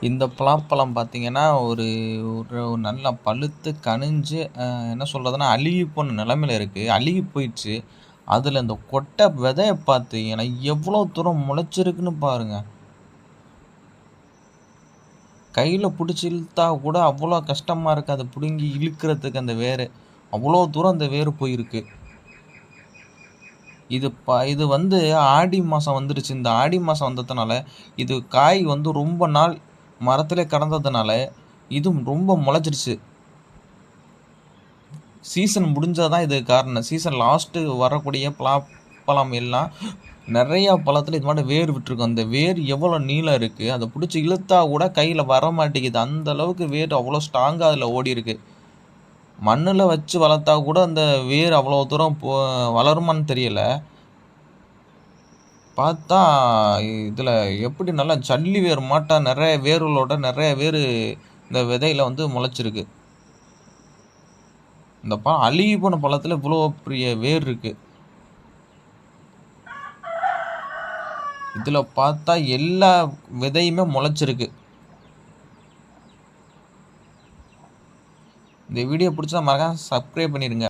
இந்த பலாப்பழம் பார்த்தீங்கன்னா, ஒரு ஒரு நல்லா பழுத்து கனிஞ்சு என்ன சொல்றதுன்னா, அழுகி போன நிலைமையில இருக்கு. அழுகி போயிடுச்சு. அதில இந்த கொட்டை விதைய பார்த்தீங்கன்னா, எவ்வளோ தூரம் முளைச்சிருக்குன்னு பாருங்க. கையில புடிச்சு இழுத்தா கூட அவ்வளோ கஷ்டமா இருக்கு. அத புடுங்கி இழுக்கிறதுக்கு அந்த வேரு. அவ்வளோ தூரம் அந்த வேரு போயிருக்கு. இது வந்து ஆடி மாசம் வந்துருச்சு. இந்த ஆடி மாசம் வந்ததுனால, இது காய் வந்து ரொம்ப நாள் மரத்திலே கடந்ததுனால, இதுவும் ரொம்ப முளைச்சிருச்சு. சீசன் முடிஞ்சா தான் இதுக்கு காரணம். சீசன் லாஸ்ட்டு வரக்கூடிய பலாப்பழம் எல்லாம் நெறையா பழத்தில இது மாரி வேர் விட்டுருக்கும். அந்த வேர் எவ்வளோ நீளம் இருக்கு. அத புடிச்சு இழுத்தா கூட கையில வரமாட்டேங்குது. அந்த அளவுக்கு வேர் அவ்வளோ ஸ்ட்ராங்கா அதில ஓடியிருக்கு. மண்ணுல வச்சு வளர்த்தா கூட அந்த வேர் அவ்வளோ தூரம் வளருமான்னு தெரியல. பார்த்தா இதில எப்படி நல்லா ஜல்லி வேர் மாட்டம் நெறைய வேர்களோட நெறைய வேரு இந்த விதையில வந்து முளைச்சிருக்கு. இந்த பழம் அழுகி போன பழத்தில இவ்வளோ பெரிய வேர் இருக்கு. இதில பார்த்தா எல்லா விதையுமே முளைச்சிருக்கு. இந்த வீடியோ புடிச்சா மறக்காம சப்ஸ்கிரைப் பண்ணிருங்க.